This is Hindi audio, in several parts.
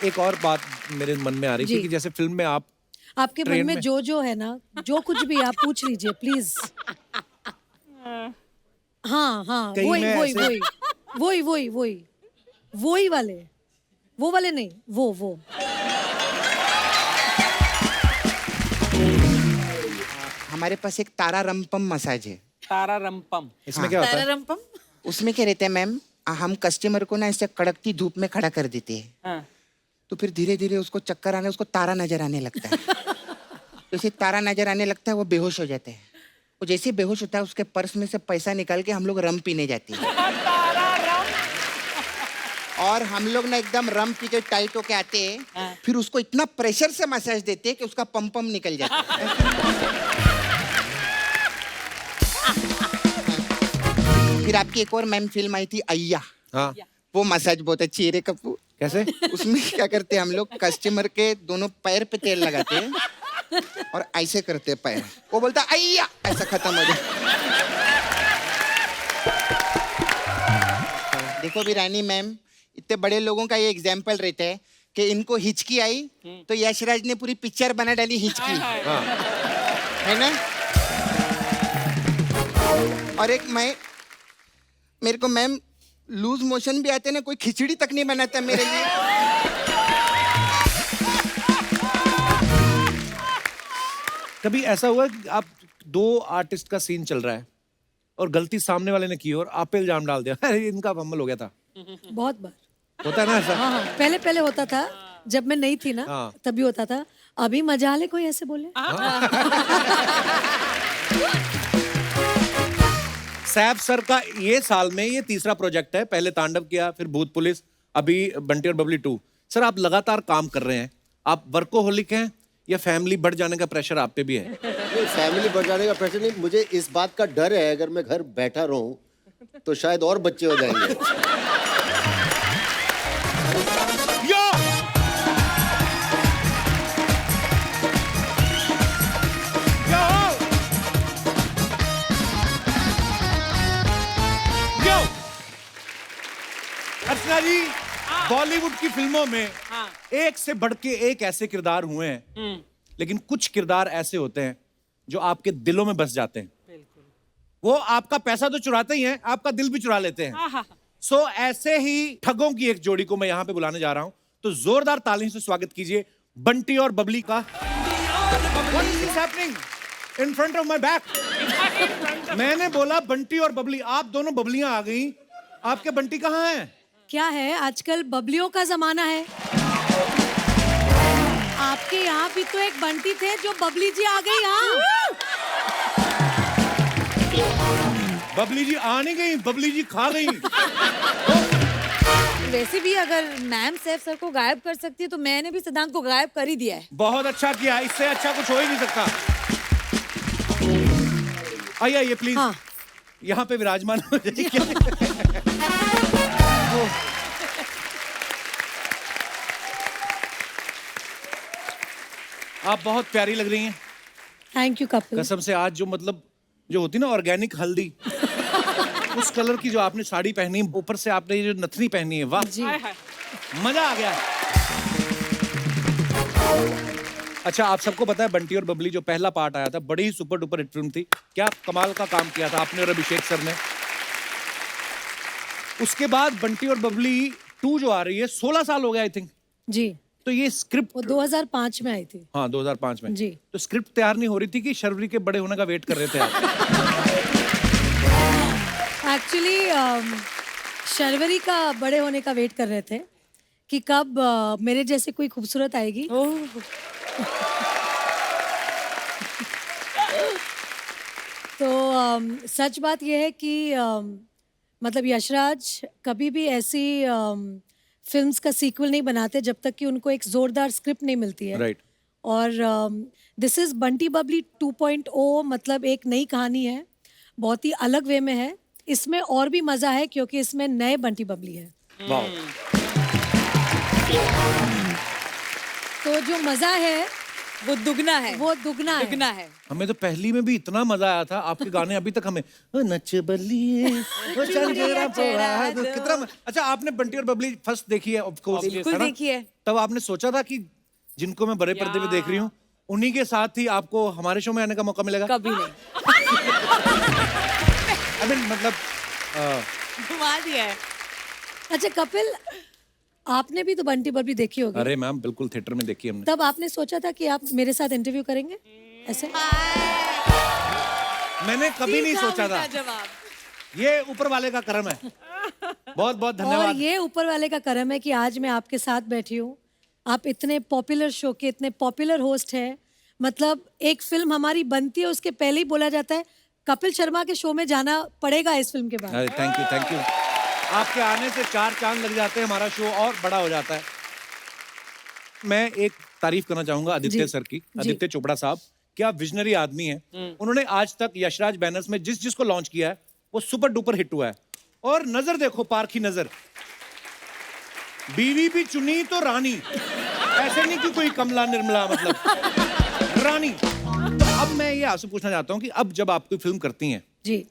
एक और बात मेरे मन में आ रही थी कि जैसे फिल्म में आपके मन में जो है ना, जो कुछ भी आप पूछ लीजिए प्लीज। हाँ हाँ, वही वाले, वो वाले नहीं, वो हमारे पास एक तारा रंपम मसाज है। तारा रंपम, इसमें क्या होता है? तारा रंपम उसमें क्या रहता है मैम, हम कस्टमर को ना ऐसे कड़कती धूप में खड़ा कर देते हैं। हाँ। तो फिर धीरे धीरे उसको चक्कर आने, उसको तारा नजर आने लगता है। जैसे तारा नजर आने लगता है वो बेहोश हो जाते हैं। वो जैसे बेहोश होता है उसके पर्स में से पैसा निकाल के हम लोग रम पीने जाते हैं। और हम लोग ना एकदम रम पी के टाइट होके आते हैं। फिर उसको इतना प्रेशर से मसाज देते हैं कि उसका पम निकल जाता है। फिर आपकी एक और मैम फिल्म आई थी अय्या। हाँ। वो मसाज बहुत अच्छी है रे कप्पू। कैसे? उसमें क्या करते हैं हम लोग, कस्टमर के दोनों पैर पे तेल लगाते हैं और ऐसे करते हैं पैर, वो बोलता है अय्या, ऐसा खत्म हो जाए। देखो भी रानी मैम, इतने बड़े लोगों का ये एग्जाम्पल रहता है कि इनको हिचकी आई तो यशराज ने पूरी पिक्चर बना डाली हिचकी, है ना। और एक मेरे को मैम लूज मोशन भी आते ना, कोई खिचड़ी तक नहीं बनाता मेरे लिए। कभी ऐसा हुआ कि आप दो आर्टिस्ट का सीन चल रहा है और गलती सामने वाले ने की और आप पे इल्जाम डाल दिया, अरे इनका फंबल हो गया था? बहुत बार होता है ना ऐसा? हाँ, पहले होता था, जब मैं नहीं थी ना तभी होता था। अभी मजा ले कोई ऐसे बोले। सैफ सर का ये साल में ये तीसरा प्रोजेक्ट है। पहले तांडव किया, फिर भूत पुलिस, अभी बंटी और बबली 2। सर आप लगातार काम कर रहे हैं, आप वर्कोहोलिक हैं या फैमिली बढ़ जाने का प्रेशर आप पे भी है? फैमिली बढ़ जाने का प्रेशर नहीं, मुझे इस बात का डर है अगर मैं घर बैठा रहूं तो शायद और बच्चे हो जाएंगे। अर्चना जी, बॉलीवुड की फिल्मों में एक से बढ़ के एक ऐसे किरदार हुए हैं, लेकिन कुछ किरदार ऐसे होते हैं जो आपके दिलों में बस जाते हैं। वो आपका पैसा तो चुराते ही हैं, आपका दिल भी चुरा लेते हैं। सो ऐसे ही ठगों की एक जोड़ी को मैं यहां पे बुलाने जा रहा हूं, तो जोरदार तालियों से स्वागत कीजिए बंटी और बबली का। What is happening in front of my back? मैंने बोला बंटी और बबली, आप दोनों बबलियां आ गई, आपके बंटी कहाँ हैं? क्या है, आजकल बबलियों का जमाना है। आपके यहाँ भी तो एक बंटी थे जो बबली जी आ गई यहाँ। बबली जी आ नहीं गई, बबली जी खा गई। वैसे भी अगर मैम सैफ सर को गायब कर सकती है तो मैंने भी सिद्धांत को गायब कर ही दिया है। बहुत अच्छा किया, इससे अच्छा कुछ हो ही नहीं सकता। आइए प्लीज। हाँ। यहाँ पे विराजमान हो जाइए। आप बहुत प्यारी लग रही हैं। Thank you Kapil. कसम से आज जो होती ना ऑर्गेनिक हल्दी, उस कलर की जो आपने साड़ी पहनी, ऊपर से आपने ये जो नथनी पहनी है, वाह जी। मजा आ गया। अच्छा, आप सबको पता है बंटी और बबली जो पहला पार्ट आया था, बड़ी ही सुपर डुपर हिट फिल्म थी। क्या कमाल का काम किया था आपने और अभिषेक सर ने। उसके बाद बंटी और बबली 2 जो आ रही है, 16 साल हो गए आई थिंक। जी। तो ये स्क्रिप्ट वो 2005 में आई थी। हाँ 2005 में जी। तो स्क्रिप्ट तैयार नहीं हो रही थी कि शर्वरी के बड़े होने का वेट कर रहे थे आप? एक्चुअली शर्वरी का बड़े होने का वेट कर रहे थे कि कब मेरे जैसे कोई खूबसूरत आएगी। तो सच बात यह है कि मतलब यशराज कभी भी ऐसी फिल्म्स का सीक्वल नहीं बनाते जब तक कि उनको एक जोरदार स्क्रिप्ट नहीं मिलती है। राइट। और दिस इज बंटी बबली 2.0, मतलब एक नई कहानी है, बहुत ही अलग वे में है। इसमें और भी मजा है क्योंकि इसमें नए बंटी बबली है। वाह। तो जो मजा है वो दुगना है, वो दुगना है। दुगना है। हमें तो पहली में भी इतना मजा आया था, आपके गाने अभी तक हमें ओ नच बलिए ओ चंदेरा पड़ा दो, अच्छा आपने बंटी और बबली फर्स्ट देखी है ऑफ कोर्स, बिल्कुल देखी है। तब आपने सोचा था कि जिनको मैं बड़े पर्दे पे देख रही हूँ उन्हीं के साथ ही आपको हमारे शो में आने का मौका मिलेगा? कभी नहीं। I mean, मतलब घुमा दिया है। अच्छा कपिल, आपने भी तो बंटी बबली देखी होगी। अरे मैम बिल्कुल थिएटर में देखी हमने। तब आपने सोचा था कि आप मेरे साथ इंटरव्यू करेंगे ऐसे? मैंने कभी नहीं सीधा सोचा था। उल्टा जवाब। ये ऊपर वाले का करम है। बहुत बहुत और धन्यवाद। ये ऊपर वाले का करम है कि आज मैं आपके साथ बैठी हूँ। आप इतने पॉपुलर शो के इतने पॉपुलर होस्ट हैं। मतलब एक फिल्म हमारी बनती है उसके पहले ही बोला जाता है कपिल शर्मा के शो में जाना पड़ेगा इस फिल्म के बाद। अरे थैंक यू थैंक यू। आपके आने से 4 चांद लग जाते हैं, हमारा शो और बड़ा हो जाता है। मैं एक तारीफ करना चाहूंगा आदित्य जी, सर की, जी। आदित्य चोपड़ा साहब। क्या विजनरी आदमी है। उन्होंने आज तक यशराज बैनर्स में जिस जिसको लॉन्च किया है वो सुपर डुपर हिट हुआ है। और नजर देखो, पारखी नजर, बीवी भी चुनी तो रानी, ऐसे नहीं कि कोई कमला निर्मला, मतलब रानी। तो अब मैं ये आपसे पूछना चाहता हूँ कि अब जब आप कोई फिल्म करती हैं जी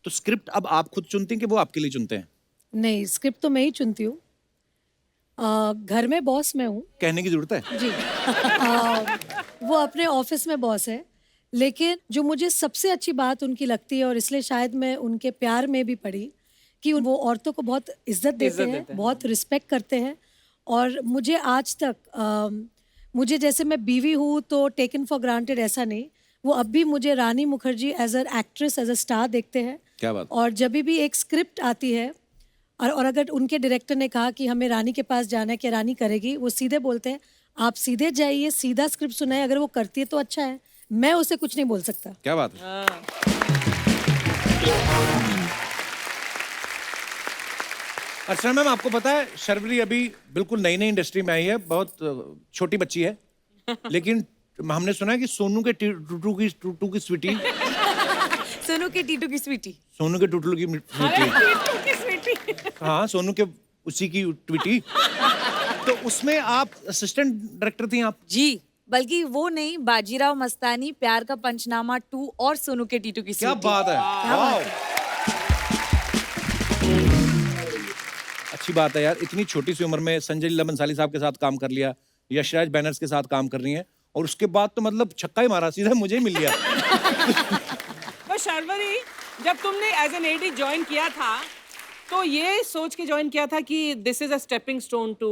तो स्क्रिप्ट अब आप खुद चुनती हैं कि वो आपके लिए चुनते हैं? नहीं, स्क्रिप्ट तो मैं ही चुनती हूँ। घर में बॉस मैं हूँ कहने की जरूरत है? जी। वो अपने ऑफिस में बॉस है, लेकिन जो मुझे सबसे अच्छी बात उनकी लगती है और इसलिए शायद मैं उनके प्यार में भी पड़ी कि वो औरतों को बहुत इज्जत देते हैं, बहुत रिस्पेक्ट करते हैं। और मुझे आज तक मुझे जैसे मैं बीवी हूँ तो टेकन फॉर ग्रांटेड ऐसा नहीं, वो अब भी मुझे Rani Mukerji as a actress, as a star देखते हैं। क्या बात। और जब भी एक स्क्रिप्ट आती है और अगर उनके डायरेक्टर ने कहा कि हमें रानी के पास जाना है कि रानी करेगी, वो सीधे बोलते हैं आप सीधे जाइए, सीधा स्क्रिप्ट सुनाए, अगर वो करती है तो अच्छा है, मैं उसे कुछ नहीं बोल सकता। क्या बात है। अर्चना मैम, आपको पता है शर्वरी अभी बिल्कुल नई नई इंडस्ट्री में आई है, बहुत छोटी बच्ची है, लेकिन हमने सुना है कि सोनू के टूटू की स्वीटी, सोनू के टीटू की स्वीटी। सोनू के टूटू की स्वीटी, हाँ सोनू के उसी की ट्वीटी। तो उसमें आप असिस्टेंट डायरेक्टर थी आप? जी, बल्कि वो नहीं, बाजीराव मस्तानी, प्यार का पंचनामा 2 और सोनू के टीटू की क्या स्वीटी। बात है, वाह। अच्छी बात है यार, इतनी छोटी सी उम्र में संजय लीला बंसाली साहब के साथ काम कर लिया, यशराज बैनर्स के साथ काम कर रही हैं, और उसके बाद तो मतलब छक्का ही मारा, सीधा मुझे ही मिल गया। पर शर्वरी, जब तुमने एज एन एडी ज्वाइन किया था तो ये सोच के ज्वाइन किया था कि this is a stepping stone to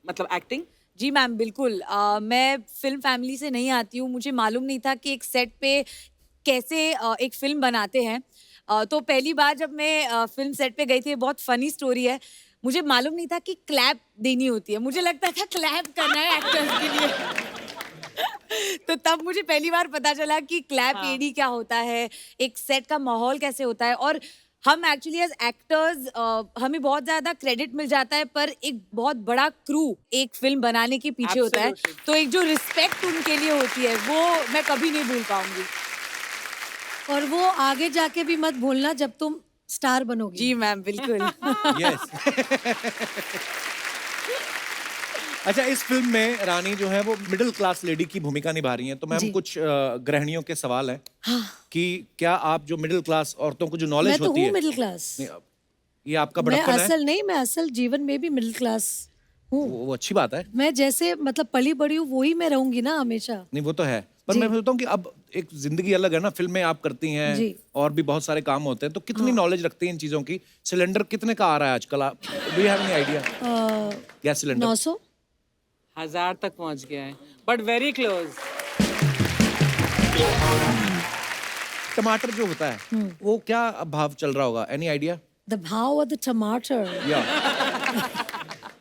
मतलब एक्टिंग? जी मैम, बिल्कुल। मैं फिल्म फैमिली से नहीं आती हूँ, मुझे मालूम नहीं था कि एक सेट पे कैसे एक फिल्म बनाते हैं। तो पहली बार जब मैं फिल्म सेट पे गई थी, बहुत फनी स्टोरी है, मुझे मालूम नहीं था कि क्लैप देनी होती है, मुझे लगता था क्लैप करना है एक्टर्स के लिए। तो तब मुझे पहली बार पता चला कि क्लैप एडी क्या होता है, एक सेट का माहौल कैसे होता है। और हम एक्चुअली एज एक्टर्स हमें बहुत ज्यादा क्रेडिट मिल जाता है, पर एक बहुत बड़ा क्रू एक फिल्म बनाने के पीछे होता है, तो एक जो रिस्पेक्ट उनके लिए होती है वो मैं कभी नहीं भूल पाऊंगी। और वो आगे जाके भी मत भूलना जब तुम स्टार बनोगी। जी मैम, बिल्कुल। यस। अच्छा, इस फिल्म में रानी जो है वो मिडिल क्लास लेडी की भूमिका निभा रही हैं, तो मैम जी। कुछ गृहिणियों के सवाल हैं हाँ। कि क्या आप जो मिडिल क्लास औरतों को जो मैं नॉलेज तो होती हूँ है, मिडिल क्लास। नहीं, ये आपका मैं बड़प्पन है, असल नहीं, मैं असल जीवन में भी मिडिल क्लास हूँ। वो अच्छी बात है। मैं जैसे मतलब पली बड़ी हूँ वही मैं रहूंगी ना हमेशा। नहीं वो तो है, पर जी। मैं सोचता हूँ कि अब एक जिंदगी अलग है ना, फिल्में आप करती हैं जी। और भी बहुत सारे काम होते हैं, तो कितनी नॉलेज रखती हैं इन चीजों की? सिलेंडर कितने का आ रहा है आजकल, आप do you have any idea? Gas cylinder 900। 1000 तक पहुंच गया है, बट वेरी क्लोज। टमाटर जो होता है वो क्या भाव चल रहा होगा, एनी आइडिया? द भाव ऑफ द टमाटर। या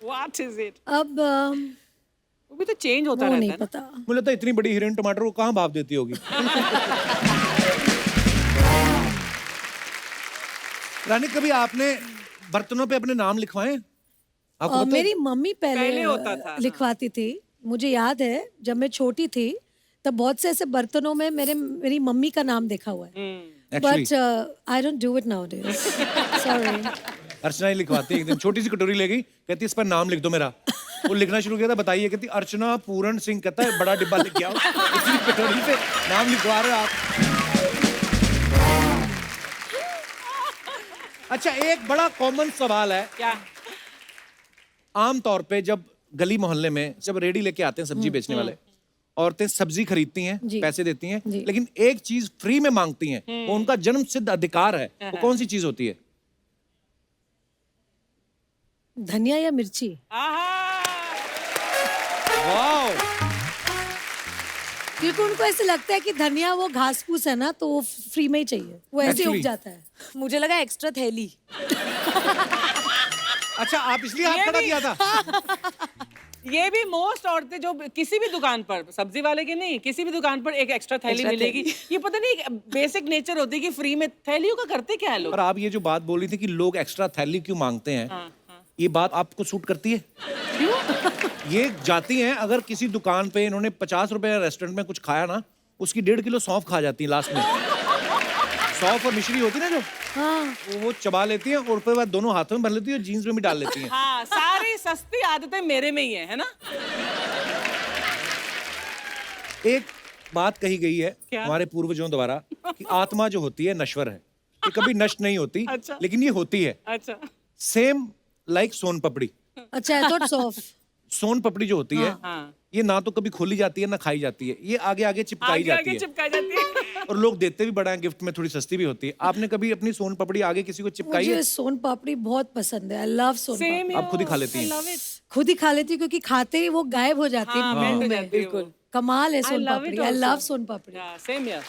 व्हाट इज इट? अब वो भी तो चेंज होता वो रहता नहीं है ना। पता। मुझे लगता है इतनी बड़ी हीरोइन टमाटर को कहाँ भाव देती होगी। रानी, कभी आपने बर्तनों पे अपने नाम लिखवाए? आपको पता है? मेरी मम्मी पहले पहले होता था, हाँ। लिखवाती थी। मुझे याद है जब मैं छोटी थी तब बहुत से ऐसे बर्तनों में मेरी मम्मी का नाम देखा हुआ है, Actually, but I don't do it nowadays. Sorry. Archana ही लिखवाती है। एक दिन छोटी सी कटोरी ले गई, कहती इस पर नाम लिख दो मेरा। वो लिखना शुरू किया था, बताइए, कहती अर्चना पूरन सिंह, कहता है बड़ा डिब्बा लेके आओ। इतनी कटोरी से नाम लिखवा रहे हो आप। अच्छा, एक बड़ा कॉमन सवाल है, क्या? आम तौर पे जब गली मोहल्ले में जब रेडी लेके आते हैं सब्जी बेचने वाले, औरतें सब्जी खरीदती हैं, जी। पैसे देती हैं, जी। लेकिन एक चीज फ्री में मांगती हैं, वो उनका जन्म सिद्ध अधिकार है। वो कौन सी चीज होती है? धनिया या मिर्ची? वाओ, क्योंकि उनको ऐसे लगता है कि धनिया वो घास फूस है ना, तो वो फ्री में ही चाहिए, वो ऐसे ही उग Actually- जाता है। मुझे लगा एक्स्ट्रा थैली। अच्छा, आप इसलिए हाथ खड़ा किया था? ये भी मोस्ट औरतें जो किसी भी दुकान पर, सब्जी वाले की नहीं, किसी भी दुकान पर एक एक्स्ट्रा थैली Extra मिलेगी। ये पता नहीं बेसिक नेचर होती है कि फ्री में थैलियों का करते क्या है लोग। और आप ये जो बात बोल रही थी कि लोग एक्स्ट्रा थैली क्यों मांगते हैं, हाँ, ये बात आपको सूट करती है? ये जाती हैं, अगर किसी दुकान पे इन्होंने 50 रुपए रेस्टोरेंट में कुछ खाया ना, उसकी 1.5 किलो सौंफ खा जाती है लास्ट में। सौंफ और मिश्री होती है ना जो, हाँ, वो चबा लेती हैं और फिर बाद दोनों हाथों में भर लेती है और जीन्स में भी डाल लेती हैं। हाँ, सारी सस्ती आदतें मेरे में ही है ना? एक बात कही गई है क्या? हमारे पूर्वजों द्वारा कि आत्मा जो होती है नश्वर है, ये कभी नष्ट नहीं होती। अच्छा। लेकिन ये होती है। अच्छा, सेम लाइक सोन पपड़ी। अच्छा, आई थॉट सॉफ्ट। सोन पपड़ी जो होती है, हाँ। ये ना तो कभी खोली जाती है ना खाई जाती है, ये आगे आगे चिपकाई आगे जाती आगे है। चिपका जाती है। और लोग देते भी बड़ा है गिफ्ट में, थोड़ी सस्ती भी होती है। आपने कभी अपनी सोन पपड़ी आगे किसी को चिपकाई है? मुझे सोन पापड़ी बहुत पसंद है, आई लव सोन Same पापड़ी। आप खुद ही खा लेती हैं? खुद ही खा लेती हूँ क्योंकि खाते ही वो गायब हो जाती है हाँ, मुंह मेल्ट हो में। जाती है वो। बिल्कुल कमाल है soan love it papdi, I also. Love soan papdi. Same here.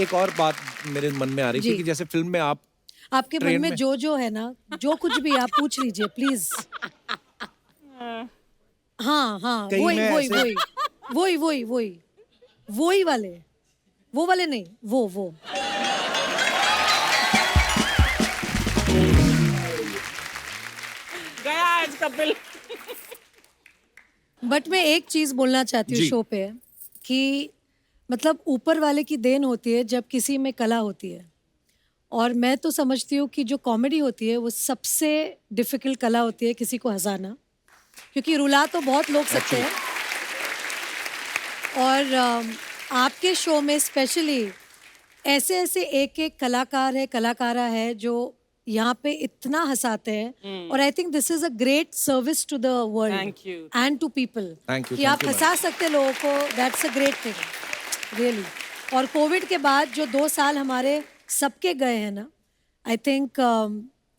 एक और बात मेरे मन में आ रही थी जी। कि जैसे फिल्म में आप आपके मन ट्रेन में में- जो है ना, जो कुछ भी आप पूछ लीजिए प्लीज। हाँ हाँ, कहीं वही मैं वही ऐसे- वही वही वही वही वही वाले, वो वाले नहीं, वो गया आज कपिल। बट मैं एक चीज बोलना चाहती हूँ जी। शो पे कि मतलब ऊपर वाले की देन होती है जब किसी में कला होती है। और मैं तो समझती हूँ कि जो कॉमेडी होती है वो सबसे डिफिकल्ट कला होती है किसी को हंसाना, क्योंकि रुला तो बहुत लोग सकते हैं। और आपके शो में स्पेशली ऐसे ऐसे एक एक कलाकार है, कलाकारा है जो यहाँ पे इतना हंसाते हैं। और I think this is a great service to the world Thank you. And to people Thank you, कि thank आप you, हंसा सकते हैं लोगों को। That's a great thing really. और कोविड के बाद जो 2 साल हमारे सबके गए हैं ना, आई थिंक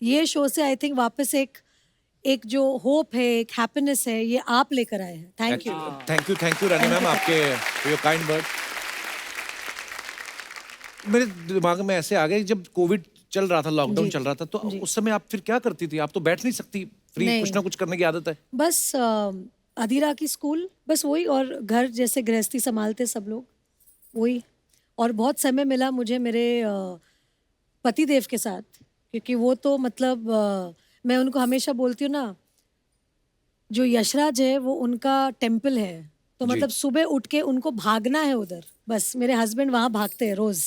ये शो से आई थिंक वापस एक जो होप है, एक हैप्पीनेस है, ये आप लेकर आए हैं। Thank you. Thank you Rani ma'am, आपके योर काइंड वर्ड। मेरे दिमाग में ऐसे आ गए, जब कोविड चल रहा था, लॉकडाउन जी। चल रहा था, तो उस समय आप फिर क्या करती थी? आप तो बैठ नहीं सकती, फ्री नहीं। कुछ ना कुछ करने की आदत है। बस अधीरा की स्कूल, बस वही, और घर जैसे गृहस्थी संभालते सब लोग, वही। और बहुत समय मिला मुझे मेरे पति देव के साथ, क्योंकि वो तो मतलब मैं उनको हमेशा बोलती हूँ ना, जो यशराज है वो उनका टेम्पल है। तो जी। मतलब सुबह उठ के उनको भागना है उधर, बस मेरे हस्बैंड वहाँ भागते हैं रोज,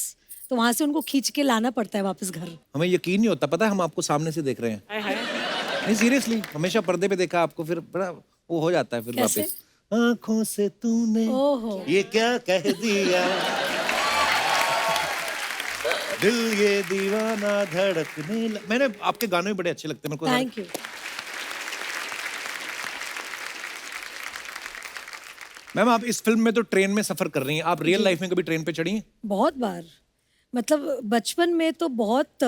तो वहाँ से उनको खींच के लाना पड़ता है वापस घर। हमें यकीन नहीं होता, पता है हम आपको सामने से देख रहे हैं। हाय हाय। नहीं सीरियसली, हमेशा पर्दे पे देखा आपको, फिर बड़ा वो हो जाता है फिर कैसे? वापस। आंखों से तूने ओहो। ये क्या कह दिया, दिल ये दीवाना धड़कने मैंने आपके गाने भी बड़े अच्छे लगते हैं मेरे को। Thank you. मैम, आप इस फिल्म में तो ट्रेन में सफर कर रही हैं, आप रियल लाइफ में कभी ट्रेन पे चढ़ी हैं? बहुत बार, मतलब बचपन में तो बहुत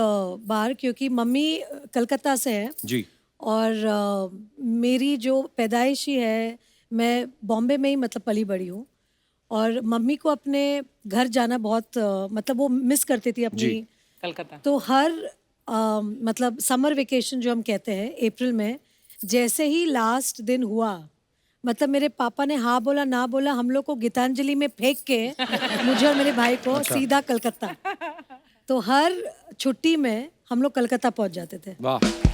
बार, क्योंकि मम्मी कलकत्ता से है जी। और मेरी जो पैदाइश ही है, मैं बॉम्बे में ही मतलब पली बड़ी हूँ। और मम्मी को अपने घर जाना बहुत मतलब वो मिस करती थी अपनी। जी। कलकत्ता। तो हर मतलब समर वेकेशन जो हम कहते हैं अप्रैल में, जैसे ही लास्ट दिन हुआ, मतलब मेरे पापा ने हाँ बोला ना बोला, हम लोग को गीतांजलि में फेंक के मुझे और मेरे भाई को सीधा कलकत्ता। तो हर छुट्टी में हम लोग कलकत्ता पहुंच जाते थे। वाह।